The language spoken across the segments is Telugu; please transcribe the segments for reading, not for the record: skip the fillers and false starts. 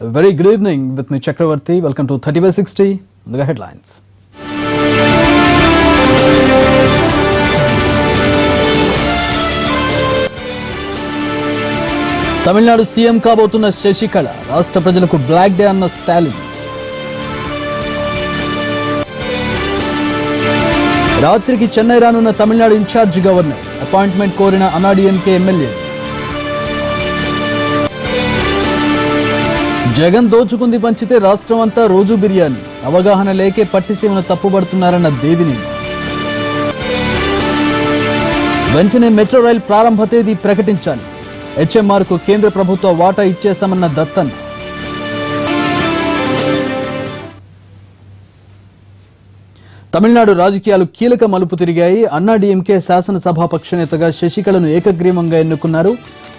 Very good evening with me Chakravarti. Welcome to 30/60. The headlines. Tamil Nadu CM కాబోతున్న శశికళ రాష్ట్ర ప్రజలకు బ్లాక్ డే అన్న స్టాలిన్. రాత్రికి చెన్నై రానున్న తమిళనాడు ఇన్ఛార్జ్ గవర్నర్ అపాయింట్మెంట్ కోరిన అన్నాడీఎంకే ఎమ్మెల్యే. జగన్ దోచుకుంది పంచితే రాష్ట్రం అంతా రోజు బిర్యానీ, అవగాహన లేకే పట్టిసీమను తప్పుబడుతున్నారన్న దేవినేని. వెంటనే మెట్రో రైల్ ప్రారంభ తేదీ ప్రకటించాలి, హెచ్ఎంఆర్ కు కేంద్ర ప్రభుత్వ వాటా ఇచ్చేశామన్న దత్తన్. తమిళనాడు రాజకీయాలు కీలక మలుపు తిరిగాయి. అన్నాడీఎంకే శాసనసభాపక్ష నేతగా శశికళను ఏకగ్రీవంగా ఎన్నుకున్నారు.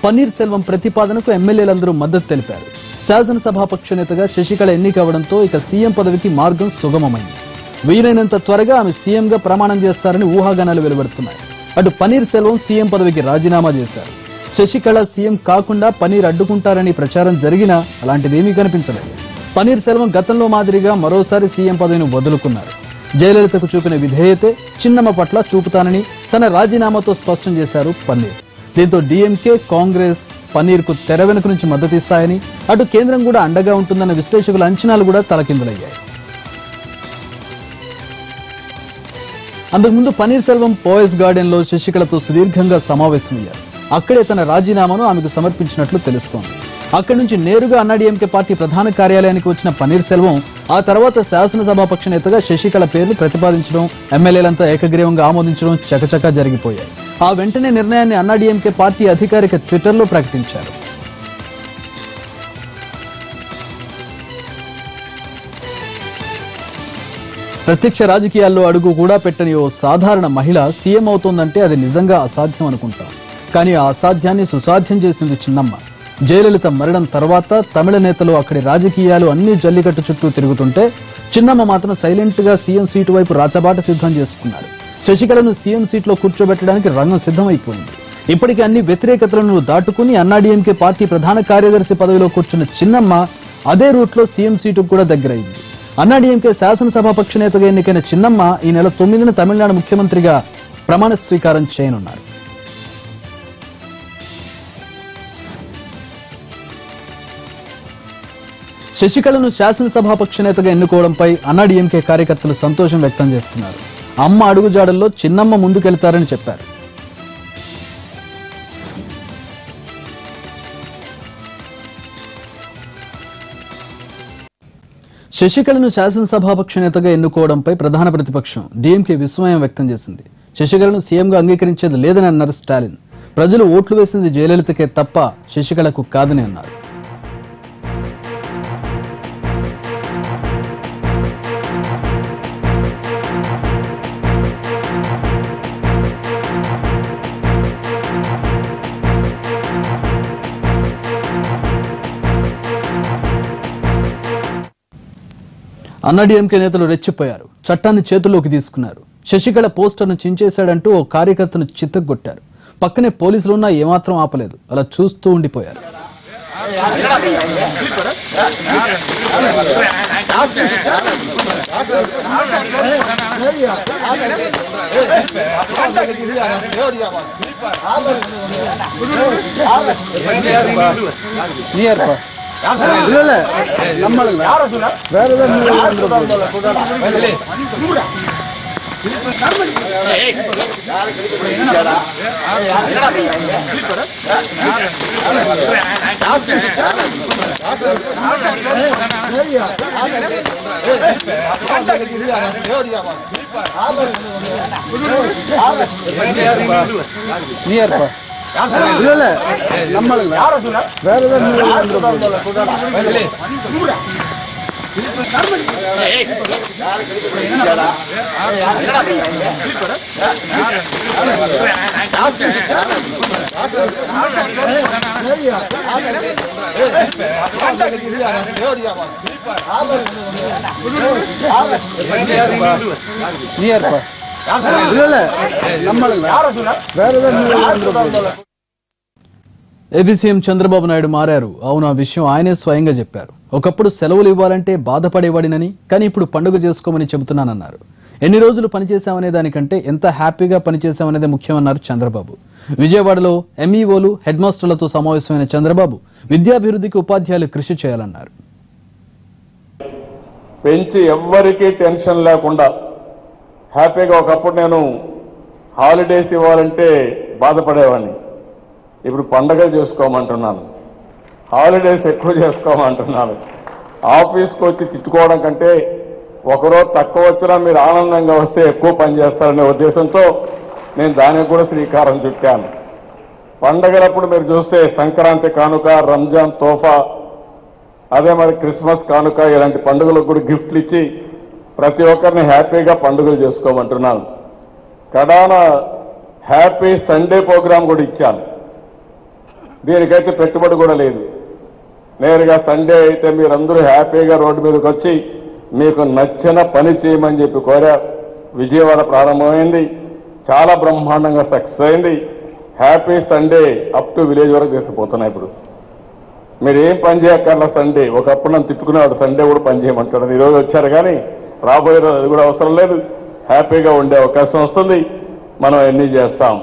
పన్నీర్ సెల్వం ప్రతిపాదనకు ఎమ్మెల్యేలందరూ మద్దతు తెలిపారు. శాసనసభాపక్ష నేతగా శశికళ ఎన్నికవడంతో ఇక సీఎం పదవికి మార్గం సుగమమైంది. వీలైనంత త్వరగా ఆమె సీఎంగా ప్రమాణం చేస్తారని ఊహాగానాలు వెలువడుతున్నాయి. అటు పన్నీర్ సెల్వం సీఎం పదవికి రాజీనామా చేశారు. శశికళ సీఎం కాకుండా పన్నీర్ అడ్డుకుంటారని ప్రచారం జరిగినా అలాంటిదేమీ కనిపించలేదు. పన్నీర్ సెల్వం గతంలో మాదిరిగా మరోసారి సీఎం పదవిని వదులుకున్నారు. జయలలితకు చూపిన విధేయతే చిన్నమ్మ పట్ల చూపుతానని తన రాజీనామాతో స్పష్టం చేశారు పన్నీర్. దీంతో డీఎంకే, కాంగ్రెస్ పన్నీర్ కు తెర వెనుక నుంచి మద్దతిస్తాయని, అటు కేంద్రం కూడా అండగా ఉంటుందన్న విశ్లేషకుల అంచనాలు కూడా తలకిందులయ్యాయి. అంతకుముందు పన్నీర్ సెల్వం పోయస్ గార్డెన్ లో శశికళతో సుదీర్ఘంగా సమావేశమయ్యారు. అక్కడే తన రాజీనామాను ఆమెకు సమర్పించినట్లు తెలుస్తోంది. అక్కడి నుంచి నేరుగా అన్నాడీఎంకే పార్టీ ప్రధాన కార్యాలయానికి వచ్చిన పన్నీర్ సెల్వం ఆ తర్వాత శాసనసభాపక్ష నేతగా శశికళ పేర్లు ప్రతిపాదించడం, ఎమ్మెల్యేలంతా ఏకగ్రీవంగా ఆమోదించడం చకచకా జరిగిపోయాయి. ఆ వెంటనే నిర్ణయాన్ని అన్నాడీఎంకే పార్టీ అధికారిక ట్విట్టర్లో ప్రకటించారు. ప్రత్యక్ష రాజకీయాల్లో అడుగు కూడా పెట్టని ఓ సాధారణ మహిళ సీఎం అవుతోందంటే అది నిజంగా అసాధ్యం అనుకుంటాం. కానీ ఆ అసాధ్యాన్ని సుసాధ్యం చేసింది చిన్నమ్మ. జయలలిత మరణం తర్వాత తమిళ నేతలు అక్కడి రాజకీయాలు అన్ని జల్లికట్టు చుట్టూ తిరుగుతుంటే చిన్నమ్మ మాత్రం సైలెంట్ గా సీఎం సీటు వైపు రాచబాట సిద్ధం చేసుకున్నారు. శశికళను సీఎం సీట్లో కూర్చోబెట్టడానికి రంగం సిద్ధమైపోయింది. ఇప్పటికీ అన్ని వ్యతిరేకతలను దాటుకుని అన్నాడీఎంకే పార్టీ ప్రధాన కార్యదర్శి పదవిలో కూర్చున్న చిన్నమ్మ అదే రూట్ లో సీఎం సీటుకు కూడా దగ్గరైంది. అన్నాడీఎంకే శాసనసభాపక్ష నేతగా ఎన్నికైన చిన్నమ్మ ఈ నెల 9న తమిళనాడు ముఖ్యమంత్రిగా ప్రమాణ స్వీకారం చేయనున్నారు. శశికళను శాసనసభాపక్ష నేతగా ఎన్నుకోవడంపై అన్నాడీఎంకే కార్యకర్తలు సంతోషం వ్యక్తం చేస్తున్నారు. అమ్మ అడుగుజాడల్లో చిన్నమ్మ ముందుకెళ్తారని చెప్పారు. శశికళను శాసనసభాపక్ష నేతగా ఎన్నుకోవడంపై ప్రధాన ప్రతిపక్షం డీఎంకే విస్మయం వ్యక్తం చేసింది. శశికళను సీఎంగా అంగీకరించేది లేదని అన్నారు స్టాలిన్. ప్రజలు ఓట్లు వేసింది జయలలితకే తప్ప శశికళకు కాదని అన్నారు. అన్నాడీఎంకే నేతలు రెచ్చిపోయారు. చట్టాన్ని చేతుల్లోకి తీసుకున్నారు. శశికళ పోస్టర్ను చించేశాడంటూ ఓ కార్యకర్తను చిత్తగొట్టారు. పక్కనే పోలీసులున్నా ఏమాత్రం ఆపలేదు. అలా చూస్తూ ఉండిపోయారు. ఏపీ సీఎం చంద్రబాబు నాయుడు మారారు. అవును, ఆ విషయం ఆయనే స్వయంగా చెప్పారు. ఒకప్పుడు సెలవులు ఇవ్వాలంటే బాధపడేవాడినని, కానీ ఇప్పుడు పండుగ చేసుకోమని చెబుతున్నానన్నారు. ఎన్ని రోజులు పనిచేశామనే దానికంటే ఎంత హ్యాపీగా పనిచేశామనేదే ముఖ్యమన్నారు చంద్రబాబు. విజయవాడలో ఎంఈఓలు, హెడ్ మాస్టర్లతో సమావేశమైన చంద్రబాబు విద్యాభివృద్ధికి ఉపాధ్యాయులు కృషి చేయాలన్నారు. పెంచి ఎవ్వరికీ టెన్షన్ లేకుండా హ్యాపీగా, ఒకప్పుడు నేను హాలిడేస్ ఇవ్వాలంటే బాధపడేవాడిని, ఇప్పుడు పండగలు చేసుకోమంటున్నాను, హాలిడేస్ ఎక్కువ చేసుకోమంటున్నాను. ఆఫీస్కి వచ్చి తిట్టుకోవడం కంటే ఒకరోజు తక్కువ వచ్చినా మీరు ఆనందంగా వస్తే ఎక్కువ పని చేస్తారనే ఉద్దేశంతో నేను దానికి కూడా శ్రీకారం చుట్టాను. పండగలప్పుడు మీరు చూస్తే సంక్రాంతి కానుక, రంజాన్ తోఫా, అదే మరి క్రిస్మస్ కానుక, ఇలాంటి పండుగలకు కూడా గిఫ్ట్లు ఇచ్చి ప్రతి ఒక్కరిని హ్యాపీగా పండుగలు చేసుకోమంటున్నాను. కడాన హ్యాపీ సండే ప్రోగ్రాం కూడా ఇచ్చాను. దీనికైతే పెట్టుబడి కూడా లేదు. నేరుగా సండే అయితే మీరందరూ హ్యాపీగా రోడ్డు మీదకి వచ్చి మీకు నచ్చిన పని చేయమని చెప్పి కోరా. విజయవాడ ప్రారంభమైంది, చాలా బ్రహ్మాండంగా సక్సెస్ అయింది. Happy Sunday up to village వరకు తీసుకుపోతున్నాయి. ఇప్పుడు మీరు ఏం పని చేయక్కర్లా సండే. ఒకప్పుడు నన్ను తిట్టుకునేవాడు, సండే కూడా పని చేయమంటాడు. ఈరోజు వచ్చారు, కానీ రాబోయే రోజు అది కూడా అవసరం లేదు. హ్యాపీగా ఉండే అవకాశం వస్తుంది. మనం ఎన్ని చేస్తాం.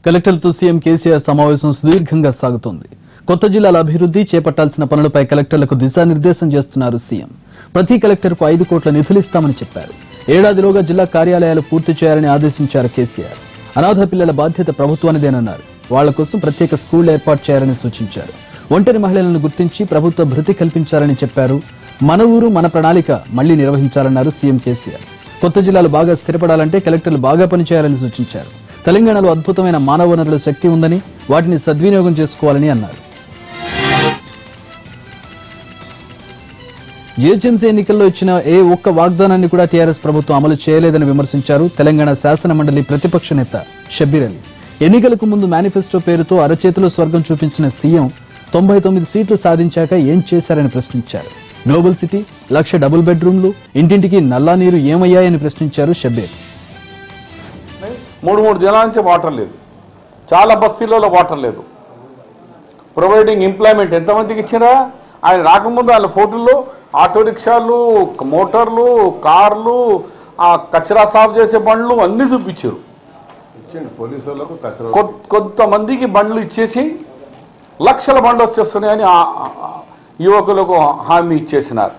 కలెక్టర్లతో సీఎం కేసీఆర్ సమావేశం సుదీర్ఘంగా సాగుతోంది. కొత్త జిల్లాల అభివృద్ధి, చేపట్టాల్సిన పనులపై కలెక్టర్లకు దిశానిర్దేశం చేస్తున్నారు సీఎం. ప్రతి కలెక్టర్కు 5 కోట్ల నిధులిస్తామని చెప్పారు. ఏడాదిలోగా జిల్లా కార్యాలయాలు పూర్తి చేయాలని ఆదేశించారు కేసీఆర్. అనాథ పిల్లల బాధ్యత ప్రభుత్వానిదేనన్నారు. వాళ్ల కోసం ప్రత్యేక స్కూళ్లు ఏర్పాటు చేయాలని సూచించారు. ఒంటరి మహిళలను గుర్తించి ప్రభుత్వ భృతి కల్పించాలని చెప్పారు. మన ఊరు మన ప్రణాళిక మళ్లీ నిర్వహించాలన్నారు సీఎం కేసీఆర్. కొత్త జిల్లాలు బాగా స్థిరపడాలంటే కలెక్టర్లు బాగా పనిచేయాలని సూచించారు. తెలంగాణలో అద్భుతమైన మానవ వనరుల శక్తి ఉందని, వాటిని సద్వినియోగం చేసుకోవాలని అన్నారు. జీహెచ్ఎంసీ ఎన్నికల్లో ఇచ్చిన ఏ ఒక్క వాగ్దానాన్ని కూడా టీఆర్ఎస్ ప్రభుత్వం అమలు చేయలేదని విమర్శించారు తెలంగాణ శాసన మండలి ప్రతిపక్ష నేత షబ్బీర్ అలీ. ఎన్నికలకు ముందు మేనిఫెస్టో పేరుతో అరచేతిలో స్వర్గం చూపించిన సీఎం 99 సీట్లు సాధించాక ఏం చేశారని ప్రశ్నించారు. గ్లోబల్ సిటీ, 1,00,000 డబుల్ బెడ్రూమ్లు, ఇంటింటికి నల్లా నీరు ఏమయ్యాయని ప్రశ్నించారు షబ్బీర్. 3 జిల్లాల నుంచి వాటర్ లేదు, చాలా బస్తీలలో వాటర్ లేదు. ప్రొవైడింగ్ ఎంప్లాయ్మెంట్ ఎంతమందికి ఇచ్చినా ఆయన రాకముందు ఆయన ఫోటోల్లో ఆటో రిక్షాలు, మోటార్లు, కార్లు, ఆ కచరా సాఫ్ చేసే బండ్లు అన్నీ చూపించారు. కొంతమందికి బండ్లు ఇచ్చేసి లక్షల బండ్లు వచ్చేస్తున్నాయని యువకులకు హామీ ఇచ్చేసినారు.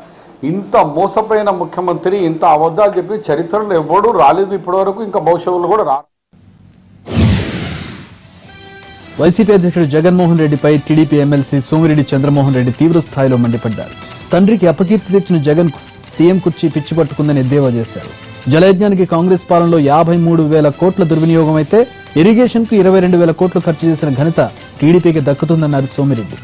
ఇంత మోసపోయిన ముఖ్యమంత్రి, ఇంత అబద్ధాలు చెప్పి చరిత్రలో ఎవడూ రాలేదు ఇప్పటివరకు, ఇంకా భవిష్యత్తులో కూడా రా. వైసీపీ అధ్యక్షుడు జగన్మోహన్ రెడ్డిపై టీడీపీ ఎమ్మెల్సీ సోమిరెడ్డి చంద్రమోహన్ రెడ్డి తీవ్ర స్థాయిలో మండిపడ్డారు. తండ్రికి అపకీర్తి తెచ్చిన జగన్ సీఎం కుర్చీ పిచ్చి పట్టుకుందని ఎద్దేవా చేశారు. జలయజ్ఞానికి కాంగ్రెస్ పాలనలో 53,000 కోట్ల దుర్వినియోగం అయితే ఇరిగేషన్ కు 22,000 కోట్లు ఖర్చు చేసిన ఘనత టీడీపీకి దక్కుతుందన్నారు సోమిరెడ్డి.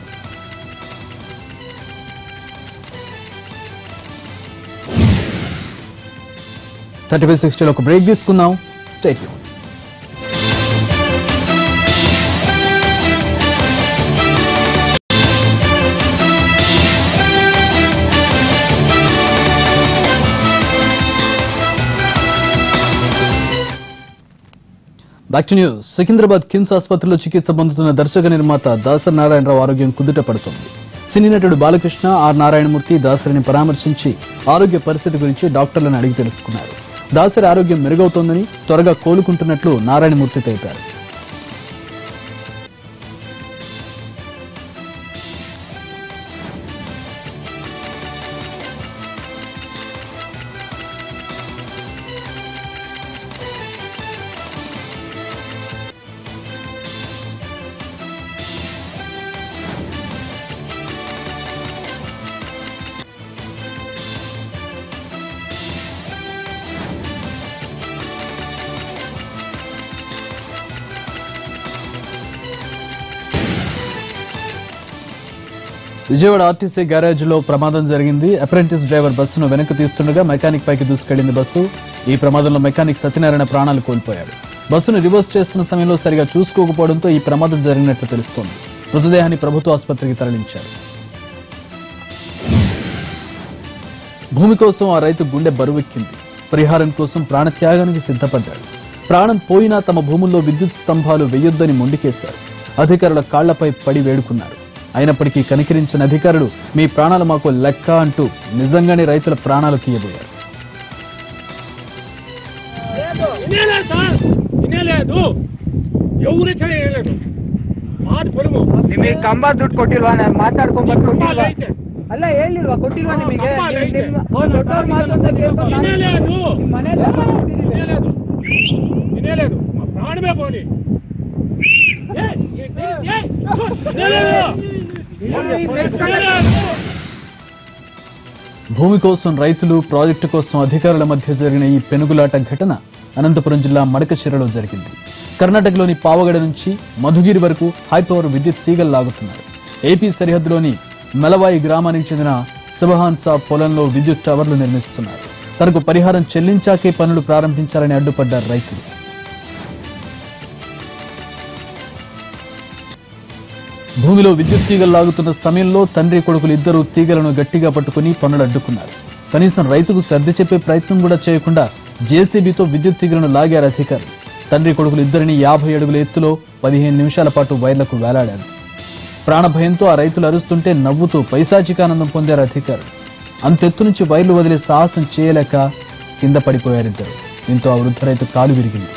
30/60లో ఒక బ్రేక్ తీసుకుందాం. Stay tune. Back to news. Secunderabad KIMS ఆసుపత్రిలో చికిత్స పొందుతున్న దర్శక నిర్మాత దాసరి నారాయణరావు ఆరోగ్యం కుదుట పడుతోంది. సినీ నటుడు బాలకృష్ణ, ఆర్ నారాయణమూర్తి దాసరిని పరామర్శించి ఆరోగ్య పరిస్థితి గురించి డాక్టర్లను అడిగి తెలుసుకున్నారు. దాసరి ఆరోగ్యం మెరుగవుతోందని, త్వరగా కోలుకుంటున్నట్లు నారాయణమూర్తి తెలిపారు. విజయవాడ ఆర్టీసీ గ్యారేజ్లో ప్రమాదం జరిగింది. అప్రెంటిస్ డ్రైవర్ బస్సును వెనక్కి తీస్తుండగా మెకానిక్ పైకి దూసుకెళ్లింది బస్సు. ఈ ప్రమాదంలో మెకానిక్ సత్యనారాయణ ప్రాణాలు కోల్పోయాడు. బస్సును రివర్స్ చేస్తున్న సమయంలో సరిగా చూసుకోకపోవడంతో ఈ ప్రమాదం జరిగినట్లు తెలుస్తోంది. మృతదేహాన్ని ప్రభుత్వ ఆసుపత్రికి తరలించారు. భూమి కోసం ఆ రైతు గుండె బరువెక్కింది. పరిహారం కోసం ప్రాణత్యాగానికి సిద్ధపడ్డాడు. ప్రాణం పోయినా తమ భూముల్లో విద్యుత్ స్తంభాలు వేయొద్దని మొండికేశారు. అధికారుల కాళ్లపై పడి వేడుకున్నారు. అయినప్పటికీ కనికరించిన అధికారులు మీ ప్రాణాలు మాకు లెక్క అంటూ నిజంగానే రైతుల ప్రాణాలు తీయబోయారు. ಕಂಬ ದುಡ್ಡು ಕೊಟ್ಟಿಲ್ವಾ ಮಾತಾಡ್ಕೊಂಡ್ಬಂದು ಕೊಟ್ಟಿಲ್ವಾ ಅಲ್ಲ ಹೇಳಿಲ್ವಾ ಕೊಟ್ಟಿಲ್ವಾ ನಿಮಗೆ ದೊಡ್ಡವ್ರ ಮಾತು ಅಂತ ಪ್ರಾಣವೇ ಬೋಲಿ భూమి కోసం రైతులు, ప్రాజెక్టు కోసం అధికారుల మధ్య జరిగిన ఈ పెనుగులాట ఘటన అనంతపురం జిల్లా మడకశిరలో జరిగింది. కర్ణాటకలోని పావగడ నుంచి మధుగిరి వరకు హైపవర్ విద్యుత్ తీగలు లాగుతున్నారు. ఏపీ సరిహద్దులోని మెలవాయి గ్రామానికి చెందిన సుబహాన్ సాబ్ పొలంలో విద్యుత్ టవర్లు నిర్మిస్తున్నారు. తనకు పరిహారం చెల్లించాకే పనులు ప్రారంభించాలని అడ్డుపడ్డారు రైతులు. భూమిలో విద్యుత్ తీగలు లాగుతున్న సమయంలో తండ్రి కొడుకులు ఇద్దరు తీగలను గట్టిగా పట్టుకుని పనులు అడ్డుకున్నారు. కనీసం రైతుకు సర్ది చెప్పే ప్రయత్నం కూడా చేయకుండా జేసీబీతో విద్యుత్ తీగలను లాగారు అధికారులు. తండ్రి కొడుకులు ఇద్దరిని 50 అడుగుల ఎత్తులో 15 నిమిషాల పాటు వైర్లకు వేలాడారు. ప్రాణభయంతో ఆ రైతులు అరుస్తుంటే నవ్వుతూ పైశాచికానందం పొందారు అధికారులు. అంతెత్తు నుంచి వైర్లు వదిలే సాహసం చేయలేక కింద పడిపోయారిద్దరు. దీంతో ఆ వృద్ధ రైతు కాలు విరిగింది.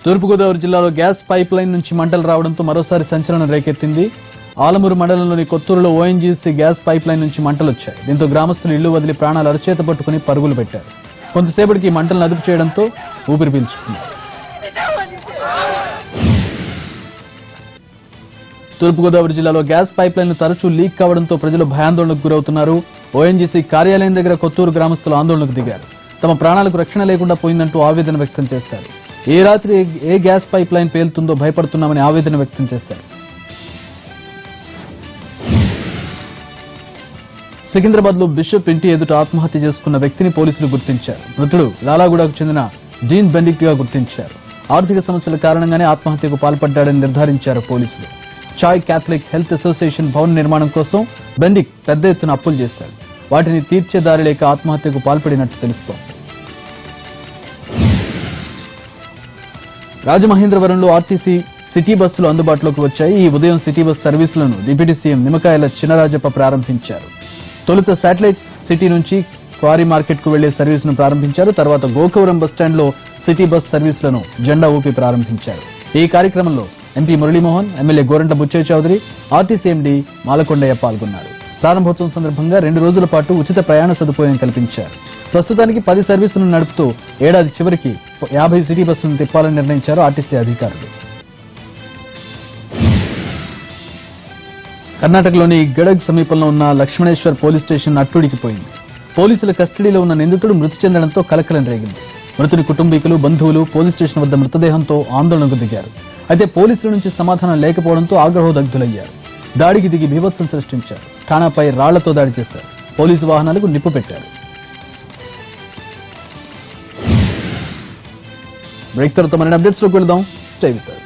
తూర్పుగోదావరి జిల్లాలో గ్యాస్ పైప్ లైన్ నుంచి మంటలు రావడంతో మరోసారి సంచలనం రేకెత్తింది. ఆలమూరు మండలంలోని కొత్తూరులో ఓఎన్జీసీ గ్యాస్ పైప్ లైన్ నుంచి మంటలు వచ్చాయి. దీంతో గ్రామస్తులు ఇళ్లు వదిలి ప్రాణాలు అరచేత పట్టుకుని పరుగులు పెట్టారు. కొంతసేపటికి మంటలను అదుపు చేయడంతో ఊపిరి పీల్చుకున్నారు. తూర్పుగోదావరి జిల్లాలో గ్యాస్ పైప్ లైన్లు తరచూ లీక్ కావడంతో ప్రజలు భయాందోళనకు గురవుతున్నారు. ఓఎన్జీసీ కార్యాలయం దగ్గర కొత్తూరు గ్రామస్తులు ఆందోళనకు దిగారు. తమ ప్రాణాలకు రక్షణ లేకుండా పోయిందంటూ ఆవేదన వ్యక్తం చేశారు. ఏ రాత్రి ఏ గ్యాస్ పైప్ లైన్ పేలుతుందో భయపడుతున్నామని ఆవేదన వ్యక్తం చేశారు. సికింద్రాబాద్ లో బిషప్ ఇంటి ఎదుట ఆత్మహత్య చేసుకున్న వ్యక్తిని పోలీసులు గుర్తించారు. మృతుడు లాలాగూడకు చెందిన డీన్ బెండిక్ గా గుర్తించారు. ఆర్థిక సమస్యల కారణంగానే ఆత్మహత్యకు పాల్పడ్డాడని నిర్ధారించారు పోలీసులు. చాయ్ క్యాథలిక్ హెల్త్ అసోసియేషన్ భవన నిర్మాణం కోసం బెండిక్ పెద్ద ఎత్తున అప్పులు చేశాడు. వాటిని తీర్చే దారి లేక ఆత్మహత్యకు పాల్పడినట్టు తెలుస్తోంది. రాజమహేంద్రవరంలో ఆర్టీసీ సిటీ బస్సులు అందుబాటులోకి వచ్చాయి. ఈ ఉదయం సిటీ బస్ సర్వీసులను డిప్యూటీ సీఎం నిమ్మకాయల చినరాజప్ప ప్రారంభించారు. తొలుత శాటిలైట్ సిటీ నుంచి క్వారీ మార్కెట్ కు వెళ్లే సర్వీసును ప్రారంభించారు. తర్వాత గోకవరం బస్టాండ్ లో సిటీ బస్ సర్వీసులను జెండా ఊపి ప్రారంభించారు. ఈ కార్యక్రమంలో MP Murali Mohan, MLA Goranta Butchaiah Chowdary, RTC MD Malakondaiah పాల్గొన్నారు. ప్రారంభోత్సవం సందర్భంగా 2 రోజుల పాటు ఉచిత ప్రయాణ సదుపాయం కల్పించారు. ప్రస్తుతానికి 10 సర్వీసులను నడుపుతూ ఏడాది చివరికి 50 సిటీ బస్సులను తిప్పాలని నిర్ణయించారు ఆర్టీసీ అధికారులు. కర్ణాటకలోని గడగ్ సమీపంలో ఉన్న లక్ష్మణేశ్వర్ పోలీస్ స్టేషన్ అట్టుడికిపోయింది. పోలీసుల కస్టడీలో ఉన్న నిందితుడు మృతి చెందడంతో కలకలం రేగింది. మృతుని కుటుంబీకులు, బంధువులు పోలీస్ స్టేషన్ వద్ద మృతదేహంతో ఆందోళనకు దిగారు. అయితే పోలీసుల నుంచి సమాధానం లేకపోవడంతో ఆగ్రహోదగ్ధులయ్యారు. దాడికి దిగి బీభత్సం సృష్టించారు. ఠాణాపై రాళ్లతో దాడి చేశారు. పోలీసు వాహనాలకు నిప్పు పెట్టారు. బ్రేక్ తర్వాత మరిన్ని అప్డేట్స్ లోకి వెళ్దాం. Stay with us.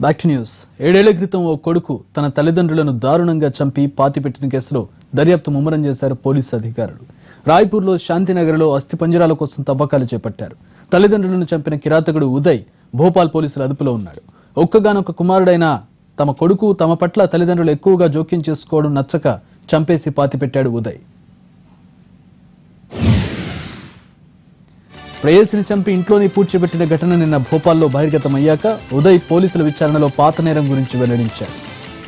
Back to news. 7 ఏళ్ల క్రితం ఓ కొడుకు తన తల్లిదండ్రులను దారుణంగా చంపి పాతిపెట్టిన కేసులో దర్యాప్తు ముమ్మరం చేశారు పోలీసు అధికారులు. రాయ్పూర్లో శాంతినగర్లో అస్థిపంజరాల కోసం తవ్వకాలు చేపట్టారు. తల్లిదండ్రులను చంపిన కిరాతకుడు ఉదయ్ భోపాల్ పోలీసుల అదుపులో ఉన్నాడు. ఒక్కగానొక్క కుమారుడైన తమ కొడుకు తమ పట్ల తల్లిదండ్రులు ఎక్కువగా జోక్యం చేసుకోవడం నచ్చక చంపేసి పాతిపెట్టాడు ఉదయ్. ప్రేయసిని చంపి ఇంట్లోనే పూడ్చిపెట్టిన ఘటన నిన్న భోపాల్లో బహిర్గతమయ్యాక ఉదయ్ పోలీసుల విచారణలో పాత నేరం గురించి వెల్లడించారు.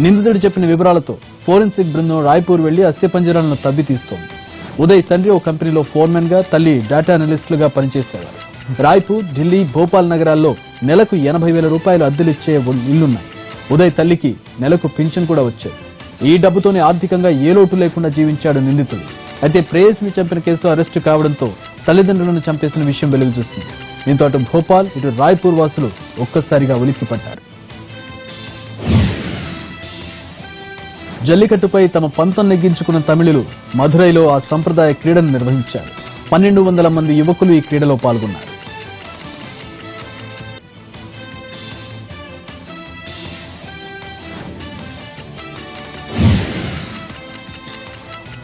నిందితుడు చెప్పిన వివరాలతో ఫోరెన్సిక్ బృందం రాయ్పూర్ వెళ్లి అస్థిపంజరాలను తవ్వి తీస్తోంది. ఉదయ్ తండ్రి ఓ కంపెనీలో ఫోర్మెన్ గా, తల్లి డేటా అనలిస్టులుగా పనిచేసేవారు. రాయ్పూర్, ఢిల్లీ, భోపాల్ నగరాల్లో నెలకు 80,000 రూపాయలు అద్దెలిచ్చే ఇల్లున్నాయి. ఉదయ్ తల్లికి నెలకు పింఛన్ కూడా వచ్చేది. ఈ డబ్బుతోనే ఆర్థికంగా ఏ లోటు లేకుండా జీవించాడు నిందితుడు. అయితే ప్రేయస్ని చంపిన కేసులో అరెస్టు కావడంతో తల్లిదండ్రులను చంపేసిన విషయం వెలుగు చూసింది. దీంతో అటు భోపాల్ ఇటు రాయ్పూర్ వాసులు ఒక్కసారిగా ఉలిక్కిపడ్డారు. జల్లికట్టుపై తమ పంతం నెగ్గించుకున్న తమిళులు మధురైలో ఆ సంప్రదాయ క్రీడను నిర్వహించారు. 1200 మంది యువకులు ఈ క్రీడలో పాల్గొన్నారు.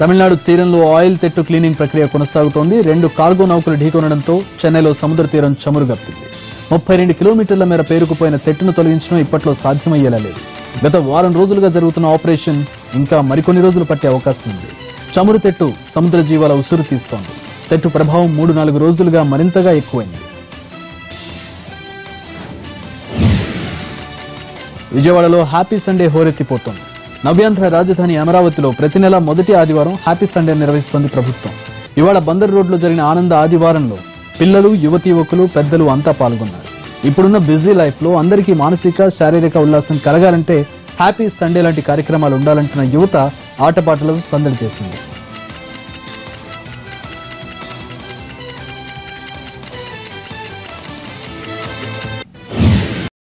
తమిళనాడు తీరంలో ఆయిల్ తెట్టు క్లీనింగ్ ప్రక్రియ కొనసాగుతోంది. 2 కార్గో నౌకలు ఢీకొనడంతో చెన్నైలో సముద్ర తీరం చమురుగప్పింది. 32 కిలోమీటర్ల మేర పేరుకుపోయిన తెట్టును తొలగించడం ఇప్పట్లో సాధ్యమయ్యేలా లేదు. గత వారం రోజులుగా జరుగుతున్న ఆపరేషన్ ఇంకా మరికొన్ని రోజులు పట్టే అవకాశం ఉంది. చమురు తెట్టు సముద్ర జీవాల ఉసురు తీస్తోంది. తెట్టు ప్రభావం 3-4 రోజులుగా మరింతగా ఎక్కువైంది. విజయవాడలో హ్యాపీ సండే హోరెత్తిపోతోంది. నవ్యాంధ్ర రాజధాని అమరావతిలో ప్రతి నెల మొదటి ఆదివారం హ్యాపీ సండే నిర్వహిస్తోంది ప్రభుత్వం. ఇవాళ బందర్ రోడ్లో జరిగిన ఆనంద ఆదివారంలో పిల్లలు, యువతీయువకులు, పెద్దలు అంతా పాల్గొన్నారు. ఇప్పుడున్న బిజీ లైఫ్ లో అందరికీ మానసిక, శారీరక ఉల్లాసం కలగాలంటే హ్యాపీ సండే లాంటి కార్యక్రమాలు ఉండాలంటున్న యువత ఆటపాటలతో సందడి చేసింది.